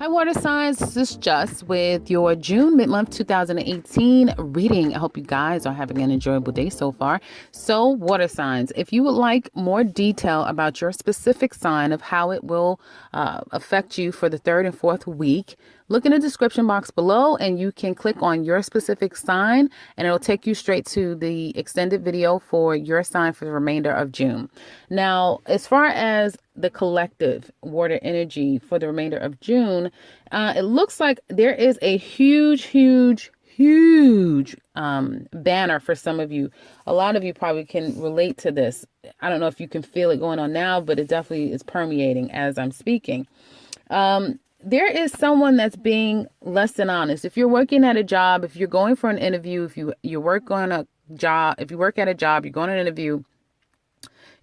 Hi, water signs. This is Just with your June mid-month 2018 reading. I hope you guys are having an enjoyable day so far. So, water signs, if you would like more detail about your specific sign of how it will affect you for the third and fourth week, look in the description box below and you can click on your specific sign and it'll take you straight to the extended video for your sign for the remainder of June. Now, as far as the collective water energy for the remainder of June, it looks like there is a huge banner for some of you. A lot of you probably can relate to this. I don't know if you can feel it going on now, but it definitely is permeating as I'm speaking. There is someone that's being less than honest. If you're working at a job, if you're going for an interview, if you work on a job, if you work at a job, you're going on an interview,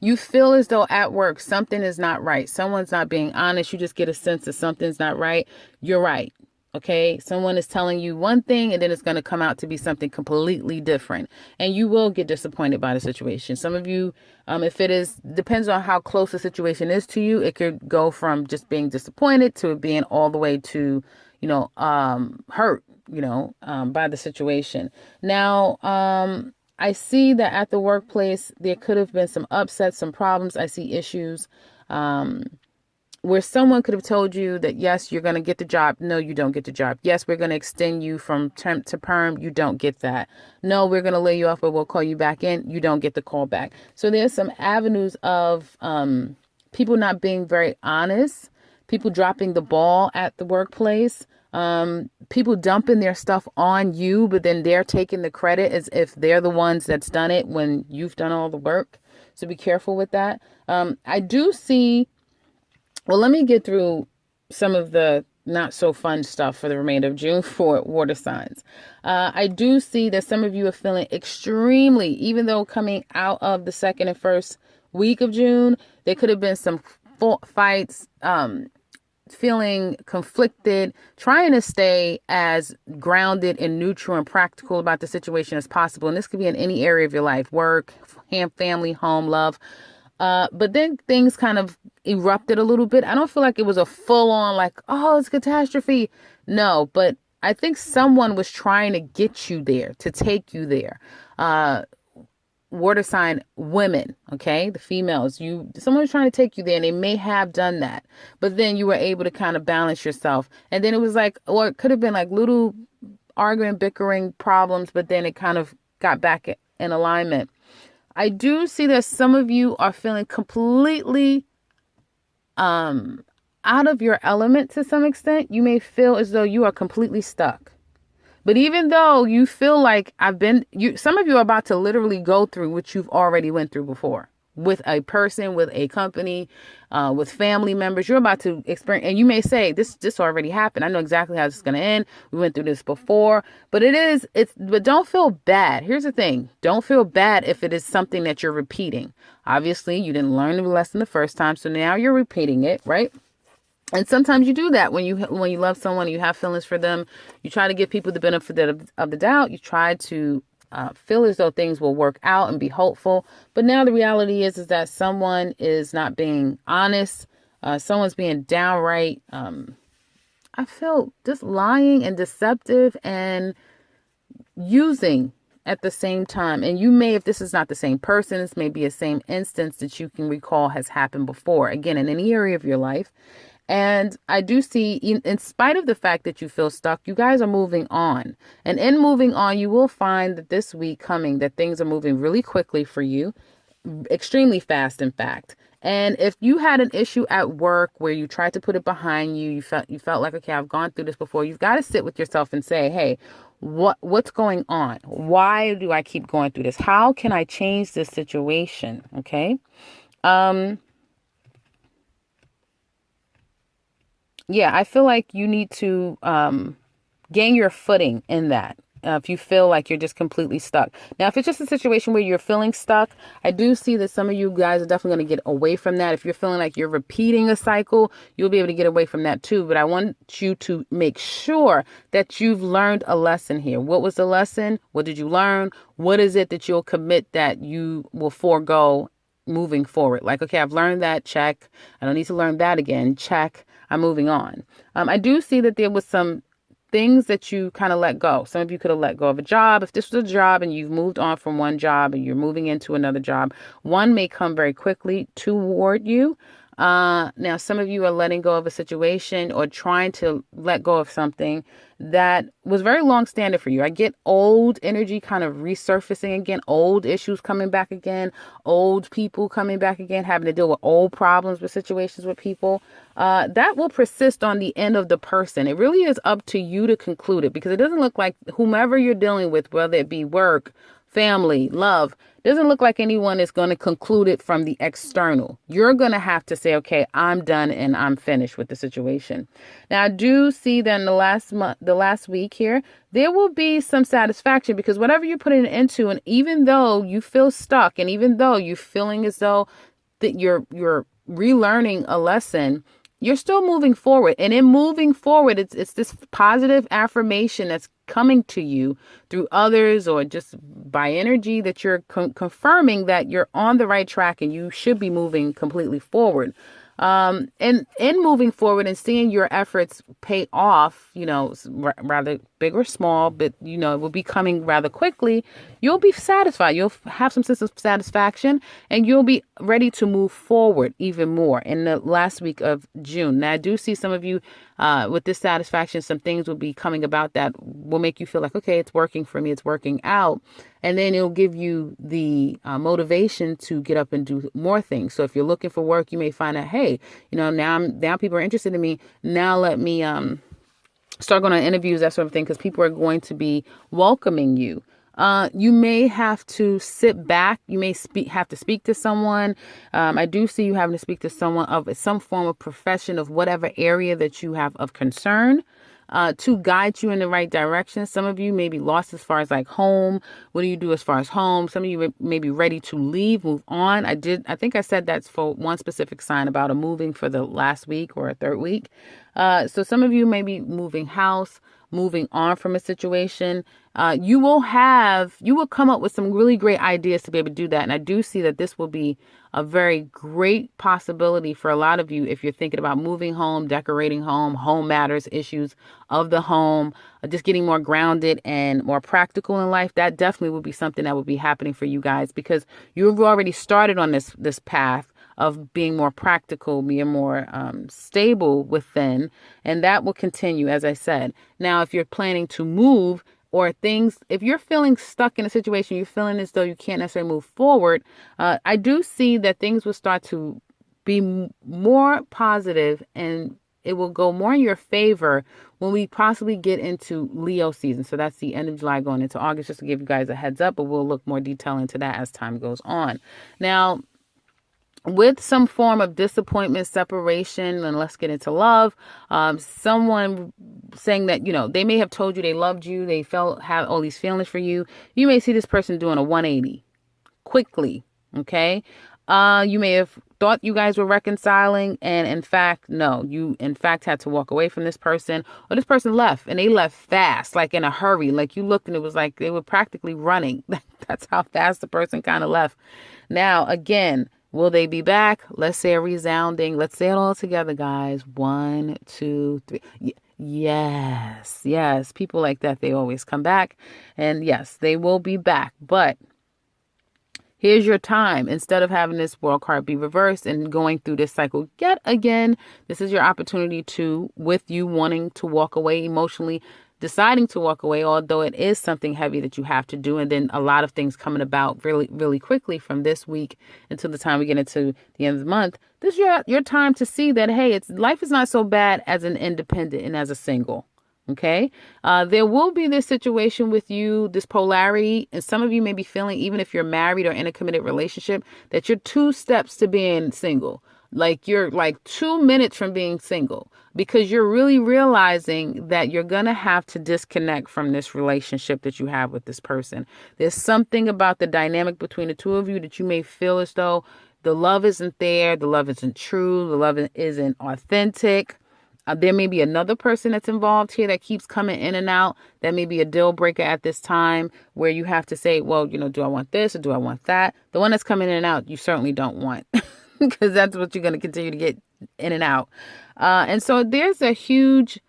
you feel as though at work something is not right. Someone's not being honest. You just get a sense that something's not right. You're right. Okay. Someone is telling you one thing and then it's going to come out to be something completely different. And you will get disappointed by the situation. Some of you, if it is, depends on how close the situation is to you. It could go from just being disappointed to being all the way to, hurt, by the situation. Now, I see that at the workplace, there could have been some upsets, some problems. I see issues where someone could have told you that, yes, you're going to get the job. No, you don't get the job. Yes, we're going to extend you from temp to perm. You don't get that. No, we're going to lay you off, but we'll call you back in. You don't get the call back. So there's some avenues of people not being very honest, people dropping the ball at the workplace. People dumping their stuff on you, but then they're taking the credit as if they're the ones that's done it when you've done all the work. So be careful with that. I do see, well, let me get through some of the not so fun stuff for the remainder of June for water signs. I do see that some of you are feeling extremely, even though coming out of the second and first week of June, there could have been some fights, feeling conflicted, trying to stay as grounded and neutral and practical about the situation as possible. And this could be in any area of your life, work, family, home, love. But then things kind of erupted a little bit. I don't feel like it was a full on like, oh, it's catastrophe. No, but I think someone was trying to get you there, to take you there. Water sign women, okay, the females, someone was trying to take you there and they may have done that, but then you were able to kind of balance yourself. And then it was like, or it could have been like little arguing, bickering problems, but then it kind of got back in alignment. I do see that some of you are feeling completely out of your element to some extent. You may feel as though you are completely stuck. But even though you feel like some of you are about to literally go through what you've already went through before with a person, with a company, with family members. You're about to experience, and you may say, this already happened. I know exactly how this is going to end. We went through this before, but but don't feel bad. Here's the thing. Don't feel bad if it is something that you're repeating. Obviously, you didn't learn the lesson the first time, so now you're repeating it, right? And sometimes you do that when you love someone, you have feelings for them. You try to give people the benefit of the doubt. You try to feel as though things will work out and be hopeful. But now the reality is that someone is not being honest. Someone's being downright, I feel, just lying and deceptive and using at the same time. And you may, if this is not the same person, this may be a same instance that you can recall has happened before, again, in any area of your life. And I do see, in spite of the fact that you feel stuck, you guys are moving on. And in moving on, you will find that this week coming, that things are moving really quickly for you, extremely fast, in fact. And if you had an issue at work where you tried to put it behind you, you felt like, okay, I've gone through this before. You've got to sit with yourself and say, hey, what's going on? Why do I keep going through this? How can I change this situation? Okay. Yeah, I feel like you need to gain your footing in that. If you feel like you're just completely stuck. Now, if it's just a situation where you're feeling stuck, I do see that some of you guys are definitely going to get away from that. If you're feeling like you're repeating a cycle, you'll be able to get away from that too. But I want you to make sure that you've learned a lesson here. What was the lesson? What did you learn? What is it that you'll commit that you will forego moving forward? Like, okay, I've learned that, check. I don't need to learn that again, check. I'm moving on. I do see that there was some things that you kind of let go. Some of you could have let go of a job. If this was a job and you've moved on from one job and you're moving into another job, one may come very quickly toward you. Now, some of you are letting go of a situation or trying to let go of something that was very long standing for you. I get old energy kind of resurfacing again, old issues coming back again, old people coming back again, having to deal with old problems with situations with people. That will persist on the end of the person. It really is up to you to conclude it, because it doesn't look like whomever you're dealing with, whether it be work, family, love, doesn't look like anyone is going to conclude it from the external. You're going to have to say, okay, I'm done and I'm finished with the situation. Now, I do see that in the last week here, there will be some satisfaction, because whatever you're putting it into, and even though you feel stuck, and even though you're feeling as though that you're relearning a lesson, you're still moving forward. And in moving forward, it's this positive affirmation that's coming to you through others or just by energy that you're confirming that you're on the right track and you should be moving completely forward. And in moving forward and seeing your efforts pay off, rather big or small, but, it will be coming rather quickly, you'll be satisfied. You'll have some sense of satisfaction and you'll be ready to move forward even more in the last week of June. Now, I do see some of you with this satisfaction, some things will be coming about that will make you feel like, okay, it's working for me, it's working out. And then it'll give you the motivation to get up and do more things. So if you're looking for work, you may find out, hey, now people are interested in me. Now let me start going on interviews, that sort of thing, because people are going to be welcoming you. You may have to sit back. You may have to speak to someone. I do see you having to speak to someone of some form of profession of whatever area that you have of concern. To guide you in the right direction. Some of you may be lost as far as like home. What do you do as far as home? Some of you may be ready to leave, move on. I think I said that's for one specific sign about a moving for the last week or a third week. So some of you may be moving house, moving on from a situation. You will come up with some really great ideas to be able to do that. And I do see that this will be a very great possibility for a lot of you if you're thinking about moving home, decorating home matters, issues of the home, just getting more grounded and more practical in life. That definitely will be something that will be happening for you guys, because you've already started on this path of being more practical, being more stable within, and that will continue, as I said. Now, if you're planning to move, or if you're feeling stuck in a situation, you're feeling as though you can't necessarily move forward, I do see that things will start to be more positive and it will go more in your favor when we possibly get into Leo season. So that's the end of July going into August, just to give you guys a heads up, but we'll look more detail into that as time goes on. Now, with some form of disappointment, separation, and let's get into love, someone saying that, they may have told you they loved you, they have all these feelings for you. You may see this person doing a 180 quickly, okay? You may have thought you guys were reconciling, and in fact, no, you in fact had to walk away from this person, or this person left, and they left fast, like in a hurry. Like you looked and it was like they were practically running. That's how fast the person kind of left. Now, again, will they be back? Let's say a resounding. Let's say it all together, guys. 1, 2, 3. Yes. People like that, they always come back. And yes, they will be back. But here's your time. Instead of having this world card be reversed and going through this cycle yet again, this is your opportunity to, with you wanting to walk away emotionally, deciding to walk away, although it is something heavy that you have to do. And then a lot of things coming about really, really quickly from this week until the time we get into the end of the month. This is your time to see that, hey, life is not so bad as an independent and as a single. Okay. There will be this situation with you, this polarity. And some of you may be feeling, even if you're married or in a committed relationship, that you're 2 steps to being single. Like you're like 2 minutes from being single, because you're really realizing that you're going to have to disconnect from this relationship that you have with this person. There's something about the dynamic between the two of you that you may feel as though the love isn't there. The love isn't true. The love isn't authentic. There may be another person that's involved here that keeps coming in and out. That may be a deal breaker at this time, where you have to say, well, do I want this or do I want that? The one that's coming in and out, you certainly don't want, because that's what you're going to continue to get in and out. And so there's a huge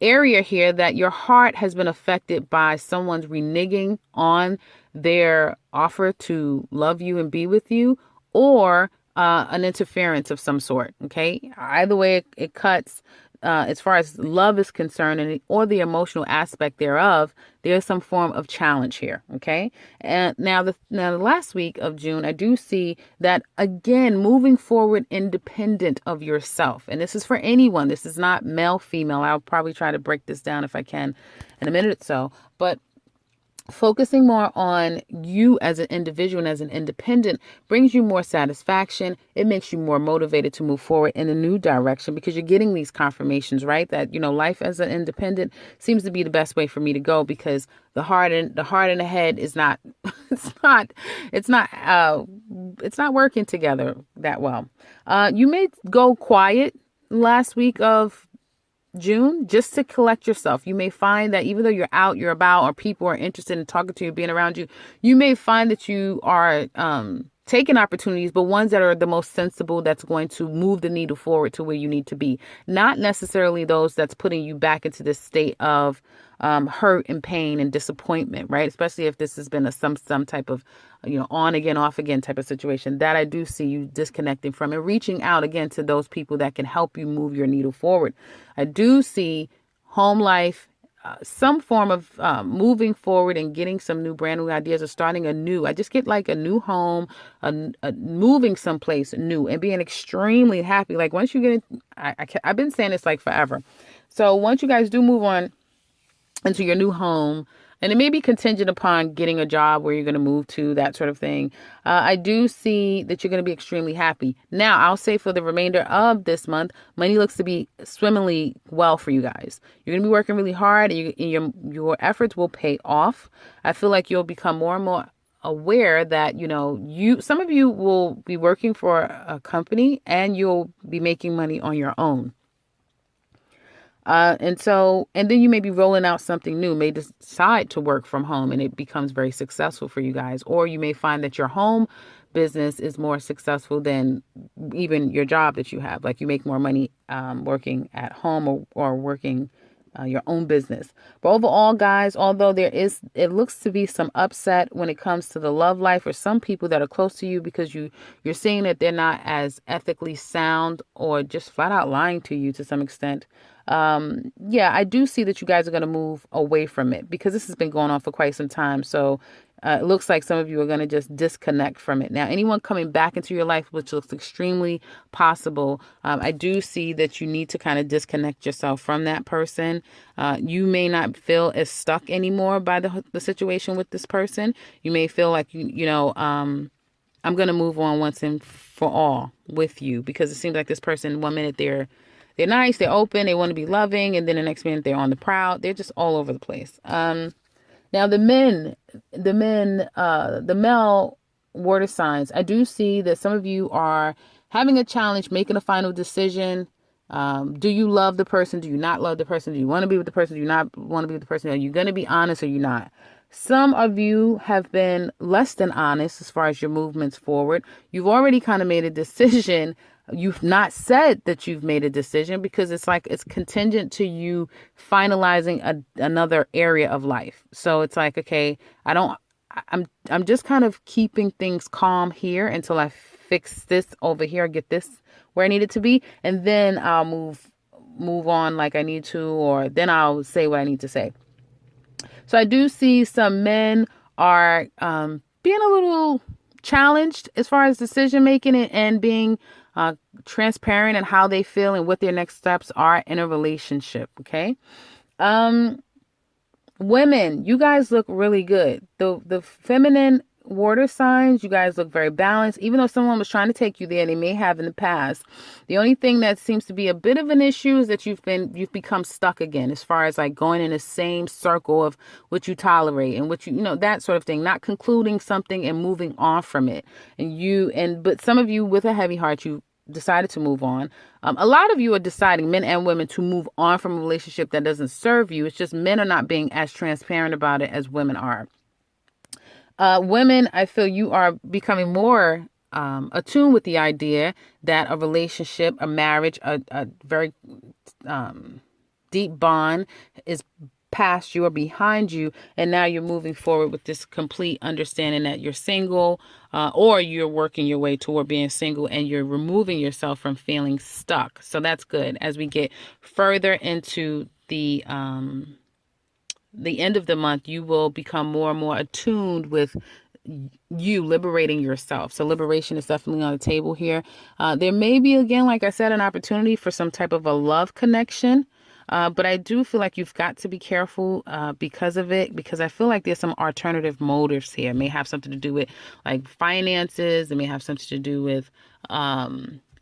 area here that your heart has been affected by someone's reneging on their offer to love you and be with you, or an interference of some sort. Okay. Either way it cuts. As far as love is concerned, or the emotional aspect thereof, there's some form of challenge here. Okay. And now the last week of June, I do see that again, moving forward independent of yourself. And this is for anyone. This is not male, female. I'll probably try to break this down if I can in a minute or so, but focusing more on you as an individual and as an independent brings you more satisfaction. It makes you more motivated to move forward in a new direction because you're getting these confirmations, right? That, life as an independent seems to be the best way for me to go, because the heart and the head is not, it's not working together that well. You may go quiet last week of June, just to collect yourself. You may find that even though you're out, you're about, or people are interested in talking to you, being around you, you may find that you are taking opportunities, but ones that are the most sensible, that's going to move the needle forward to where you need to be. Not necessarily those that's putting you back into this state of hurt and pain and disappointment, right? Especially if this has been some type of, on again, off again type of situation, that I do see you disconnecting from and reaching out again to those people that can help you move your needle forward. I do see home life, some form of moving forward and getting some new brand new ideas or starting anew. I just get like a new home, moving someplace new and being extremely happy. Like once you get it, I've been saying this like forever. So once you guys do move on into your new home, and it may be contingent upon getting a job where you're going to move to, that sort of thing, I do see that you're going to be extremely happy. Now, I'll say for the remainder of this month, money looks to be swimmingly well for you guys. You're going to be working really hard, and your efforts will pay off. I feel like you'll become more and more aware that, some of you will be working for a company and you'll be making money on your own. And then you may be rolling out something new, may decide to work from home and it becomes very successful for you guys. Or you may find that your home business is more successful than even your job that you have. Like you make more money working at home or working your own business. But overall, guys, although it looks to be some upset when it comes to the love life or some people that are close to you, because you're seeing that they're not as ethically sound or just flat out lying to you to some extent. I do see that you guys are going to move away from it because this has been going on for quite some time. So it looks like some of you are going to just disconnect from it. Now, anyone coming back into your life, which looks extremely possible, I do see that you need to kind of disconnect yourself from that person. You may not feel as stuck anymore by the situation with this person. You may feel like, I'm going to move on once and for all with you, because it seems like this person, 1 minute they're nice, they're open, they want to be loving, and then the next minute they're on the prowl. They're just all over the place. Now the male water signs, I do see that some of you are having a challenge, making a final decision. Do you love the person? Do you not love the person? Do you want to be with the person? Do you not want to be with the person? Are you going to be honest or are you not? Some of you have been less than honest as far as your movements forward. You've already kind of made a decision. You've not said that you've made a decision because it's like it's contingent to you finalizing another area of life. So it's like, okay, I'm just kind of keeping things calm here until I fix this over here, get this where I need it to be, and then I'll move on like I need to, or then I'll say what I need to say. So I do see some men are being a little challenged as far as decision making and being transparent in how they feel and what their next steps are in a relationship. Okay. Women, you guys look really good. The feminine water signs, you guys look very balanced. Even though someone was trying to take you there, they may have in the past. The only thing that seems to be a bit of an issue is that you've become stuck again, as far as like going in the same circle of what you tolerate and what that sort of thing, not concluding something and moving on from it. But some of you with a heavy heart, you decided to move on. A lot of you are deciding, men and women, to move on from a relationship that doesn't serve you. It's just men are not being as transparent about it as women are. Women, I feel you are becoming more attuned with the idea that a relationship, a marriage, a very deep bond is past you or behind you, and now you're moving forward with this complete understanding that you're single, or you're working your way toward being single, and you're removing yourself from feeling stuck. So that's good. As we get further into the end of the month, you will become more and more attuned with you liberating yourself. So liberation is definitely on the table here. There may be, again, like I said, an opportunity for some type of a love connection. But I do feel like you've got to be careful because of it, because I feel like there's some alternative motives here. It may have something to do with like finances. It may have something to do with, not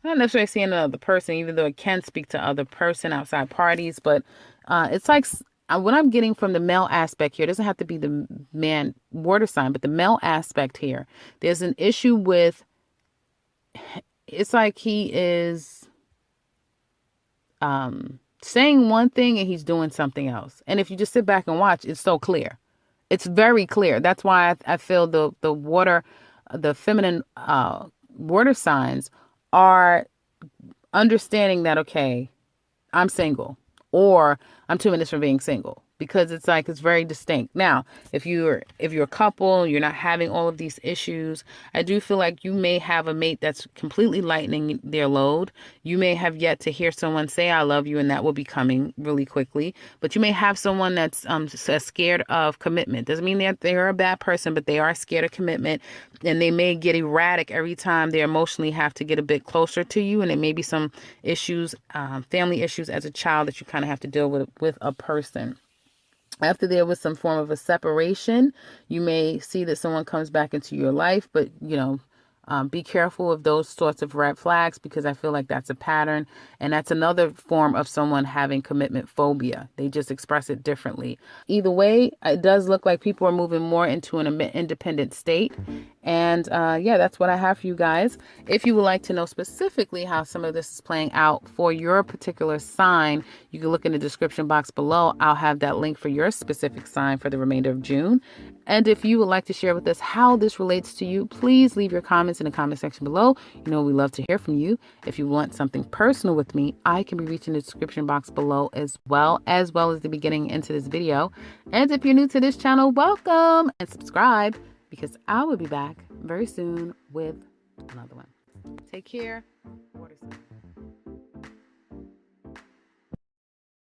necessarily seeing another person, even though it can speak to other person outside parties. But it's like what I'm getting from the male aspect here, it doesn't have to be the man water sign, but the male aspect here, there's an issue with, it's like he is saying one thing and he's doing something else. And if you just sit back and watch, it's so clear. It's very clear. That's why I feel the feminine water signs are understanding that, okay, I'm single, or I'm 2 minutes from being single, because it's like, it's very distinct. Now, if you're a couple, you're not having all of these issues, I do feel like you may have a mate that's completely lightening their load. You may have yet to hear someone say, I love you, and that will be coming really quickly. But you may have someone that's scared of commitment. Doesn't mean that they're a bad person, but they are scared of commitment, and they may get erratic every time they emotionally have to get a bit closer to you. And it may be some issues, family issues as a child, that you kind of have to deal with a person. After there was some form of a separation, you may see that someone comes back into your life, but, be careful of those sorts of red flags, because I feel like that's a pattern. And that's another form of someone having commitment phobia. They just express it differently. Either way, it does look like people are moving more into an independent state. And that's what I have for you guys. If you would like to know specifically how some of this is playing out for your particular sign, you can look in the description box below. I'll have that link for your specific sign for the remainder of June. And if you would like to share with us how this relates to you, please leave your comments in the comment section below. We love to hear from you. If you want something personal with me, I can be reached in the description box below, as well as the beginning into this video. And if you're new to this channel, welcome and subscribe, because I will be back very soon with another one. Take care. Water sign.